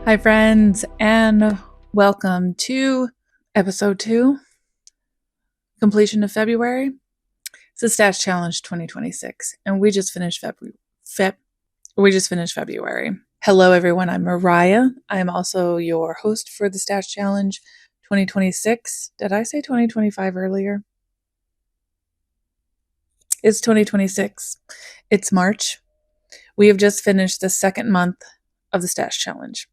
Hi friends, and welcome to episode 2, completion of February. It's the Stash Challenge 2026, and we just finished February. Hello everyone, I'm Mariah. I'm also your host for the Stash Challenge 2026. Did I say 2025 earlier? It's 2026. It's March. We have just finished the second month of the Stash Challenge.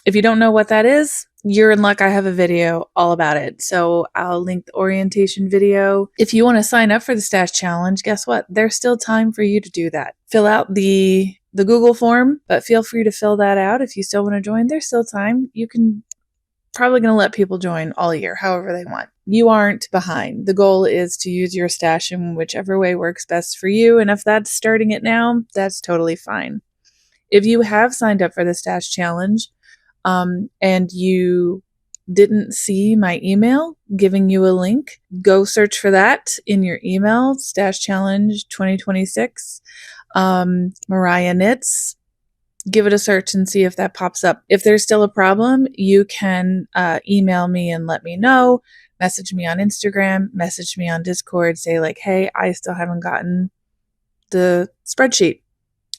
If you don't know what that is, you're in luck. I have a video all about it. So I'll link the orientation video. If you want to sign up for the Stash Challenge, guess what? There's still time for you to do that. Fill out the Google form, but feel free to fill that out if you still want to join. There's still time. You can probably going to let people join all year, however they want. You aren't behind. The goal is to use your stash in whichever way works best for you. And if that's starting it now, that's totally fine. If you have signed up for the Stash Challenge, and you didn't see my email giving you a link, go search for that in your email, Stash Challenge 2026, MariahKnits. Give it a search and see if that pops up. If there's still a problem, you can email me and let me know, message me on Instagram, message me on Discord, say like, hey, I still haven't gotten the spreadsheet,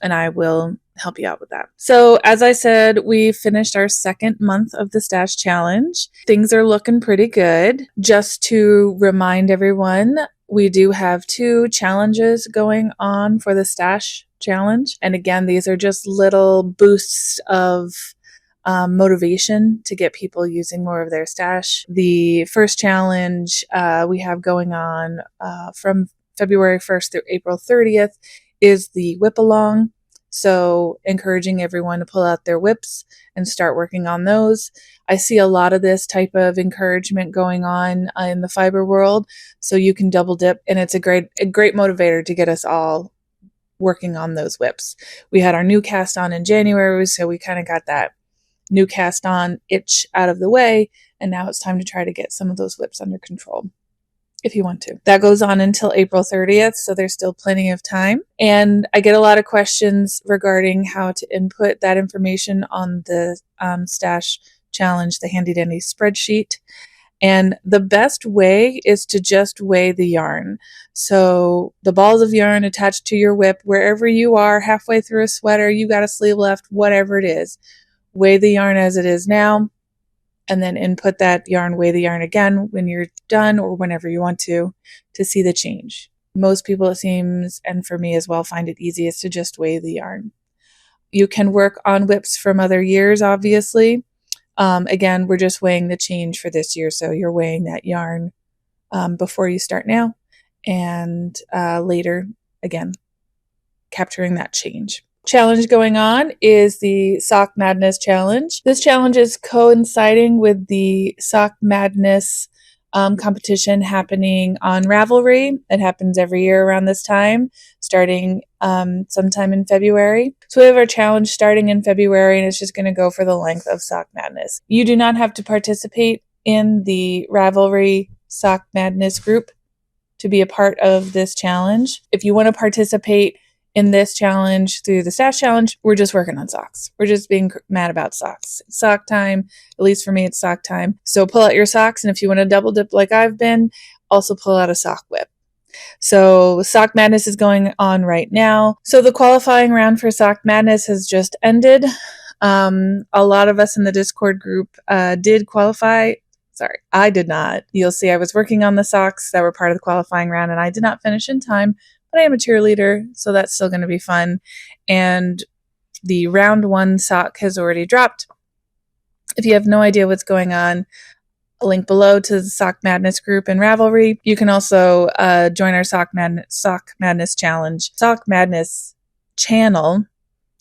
and I will help you out with that. So as I said, we finished our second month of the Stash Challenge. Things are looking pretty good. Just to remind everyone, we do have 2 challenges going on for the Stash Challenge. And again, these are just little boosts of motivation to get people using more of their stash. The first challenge we have going on from February 1st through April 30th is the WIP-A-LONG. So encouraging everyone to pull out their WIPs and start working on those. I see a lot of this type of encouragement going on in the fiber world, so you can double dip, and it's a great motivator to get us all working on those WIPs. We had our new cast on in January, so we kind of got that new cast on itch out of the way, and now it's time to try to get some of those WIPs under control. If you want to. That goes on until April 30th, so there's still plenty of time. And I get a lot of questions regarding how to input that information on the Stash Challenge, the handy dandy spreadsheet. And the best way is to just weigh the yarn. So the balls of yarn attached to your WIP, wherever you are, halfway through a sweater, you got a sleeve left, whatever it is, weigh the yarn as it is now, and then input that yarn, weigh the yarn again when you're done or whenever you want to see the change. Most people, it seems, and for me as well, find it easiest to just weigh the yarn. You can work on WIPs from other years, obviously. Again, we're just weighing the change for this year, so you're weighing that yarn before you start now, and later, again, capturing that change. Challenge going on is the Sock Madness Challenge. This challenge is coinciding with the Sock Madness competition happening on Ravelry. It happens every year around this time, starting sometime in February. So we have our challenge starting in February, and it's just going to go for the length of Sock Madness. You do not have to participate in the Ravelry Sock Madness group to be a part of this challenge. If you want to participate in this challenge through the Stash Challenge, we're just working on socks. We're just being mad about socks. It's sock time. At least for me, it's sock time. So pull out your socks, and if you want to double dip like I've been, also pull out a sock WIP. So Sock Madness is going on right now. So the qualifying round for Sock Madness has just ended. A lot of us in the Discord group did qualify. Sorry, I did not. You'll see I was working on the socks that were part of the qualifying round, and I did not finish in time. But I am a cheerleader, so that's still going to be fun. And the round 1 sock has already dropped. If you have no idea what's going on, a link below to the Sock Madness group in Ravelry. You can also join our Sock Madness Challenge, Sock Madness channel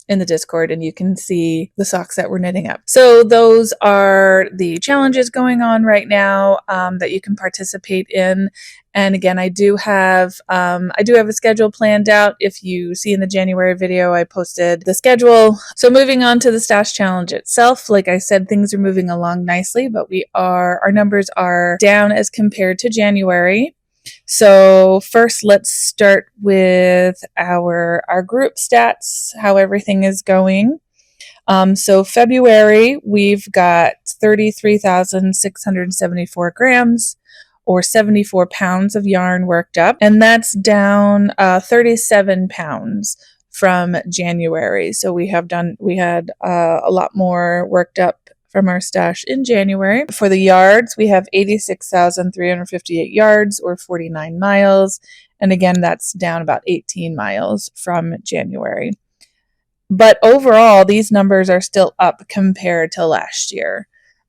in the Discord, and you can see the socks that we're knitting up. So those are the challenges going on right now that you can participate in. And again, I do have a schedule planned out. If you see in the January video, I posted the schedule. So moving on to the Stash Challenge itself, like I said, things are moving along nicely, but our numbers are down as compared to January. So first, let's start with our group stats, how everything is going. So February, we've got 33,674 grams or 74 pounds of yarn worked up. And that's down 37 pounds from January. So we had a lot more worked up from our stash in January. For the yards, we have 86,358 yards or 49 miles. And again, that's down about 18 miles from January. But overall, these numbers are still up compared to last year.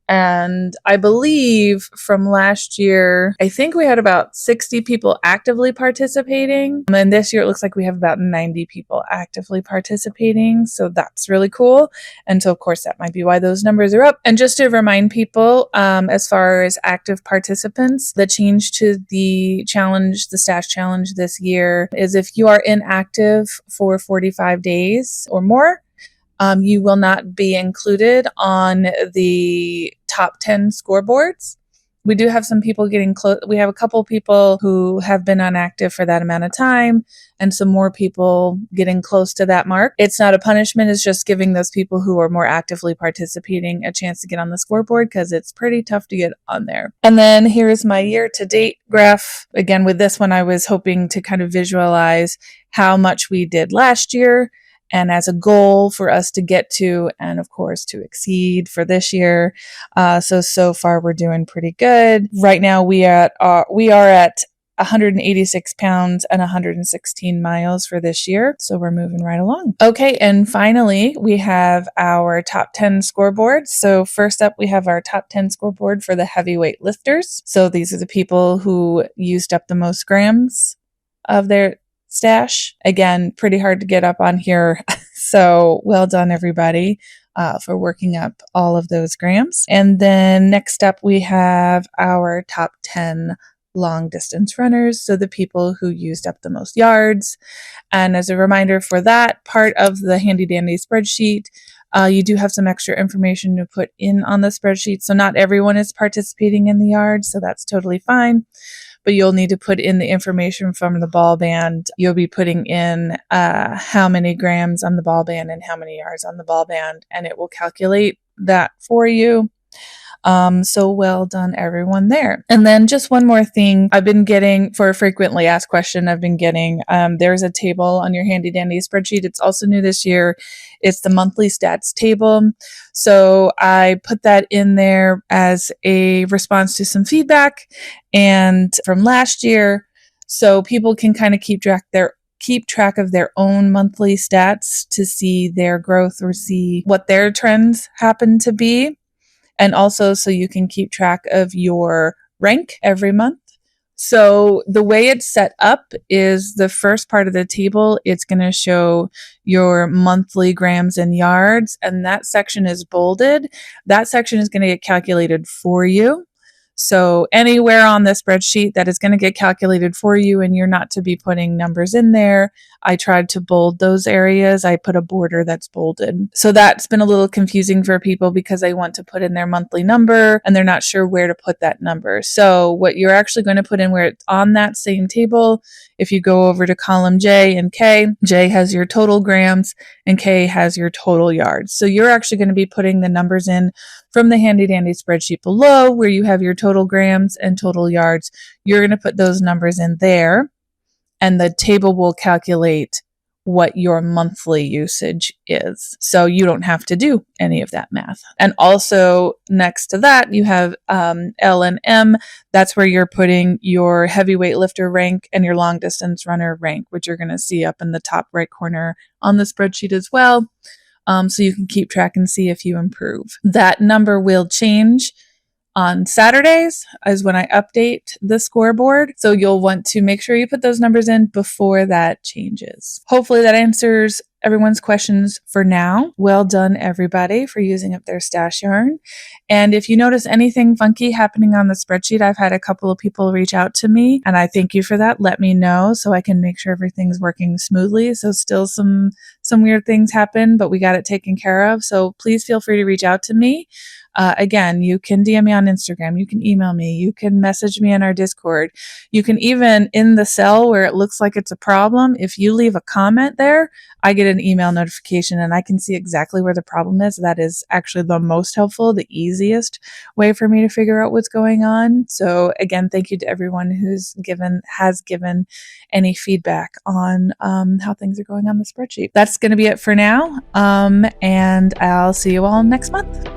And I believe from last year, I think we had about 60 people actively participating. And this year, it looks like we have about 90 people actively participating. So that's really cool. And so, of course, that might be why those numbers are up. And just to remind people, as far as active participants, the change to the challenge, the stash challenge this year is if you are inactive for 45 days or more, you will not be included on the top 10 scoreboards. We do have some people getting close. We have a couple people who have been inactive for that amount of time and some more people getting close to that mark. It's not a punishment. It's just giving those people who are more actively participating a chance to get on the scoreboard because it's pretty tough to get on there. And then here's my year-to-date graph. Again, with this one, I was hoping to kind of visualize how much we did last year and as a goal for us to get to, and of course to exceed for this year. So far we're doing pretty good. Right now we are at 186 pounds and 116 miles for this year. So we're moving right along. Okay. And finally, we have our top 10 scoreboards. So first up, we have our top 10 scoreboard for the heavyweight lifters. So these are the people who used up the most grams of their stash. Again, pretty hard to get up on here. So well done, everybody, for working up all of those grams. And then next up, we have our top 10 long distance runners. So the people who used up the most yards. And as a reminder for that part of the handy dandy spreadsheet, you do have some extra information to put in on the spreadsheet. So not everyone is participating in the yards. So that's totally fine. But you'll need to put in the information from the ball band. You'll be putting in how many grams on the ball band and how many yards on the ball band, and it will calculate that for you. So well done, everyone there. And then just one more thing I've been getting for a frequently asked question there's a table on your handy dandy spreadsheet. It's also new this year. It's the monthly stats table. So I put that in there as a response to some feedback and from last year. So people can kind of keep track of their own monthly stats to see their growth or see what their trends happen to be. And also so you can keep track of your rank every month. So the way it's set up is the first part of the table, it's going to show your monthly grams and yards, and that section is bolded. That section is going to get calculated for you. So anywhere on the spreadsheet that is going to get calculated for you and you're not to be putting numbers in there, I tried to bold those areas. I put a border that's bolded. So that's been a little confusing for people because they want to put in their monthly number and they're not sure where to put that number. So what you're actually going to put in where it's on that same table, if you go over to column J and K, J has your total grams and K has your total yards. So you're actually going to be putting the numbers in from the handy dandy spreadsheet below where you have your total grams and total yards. You're going to put those numbers in there and the table will calculate what your monthly usage is. So you don't have to do any of that math. And also next to that, you have L and M. That's where you're putting your heavyweight lifter rank and your long distance runner rank, which you're going to see up in the top right corner on the spreadsheet as well. So you can keep track and see if you improve. That number will change on Saturdays is when I update the scoreboard. So you'll want to make sure you put those numbers in before that changes. Hopefully that answers everyone's questions for now. Well done, everybody, for using up their stash yarn. And if you notice anything funky happening on the spreadsheet, I've had a couple of people reach out to me, and I thank you for that. Let me know so I can make sure everything's working smoothly. So still some weird things happen, but we got it taken care of. So please feel free to reach out to me. Again, you can DM me on Instagram. You can email me. You can message me in our Discord. You can even, in the cell where it looks like it's a problem, if you leave a comment there, I get a an email notification and I can see exactly where the problem is, that is actually the most helpful, the easiest way for me to figure out what's going on. So again, thank you to everyone has given any feedback on how things are going on the spreadsheet. That's going to be it for now. And I'll see you all next month.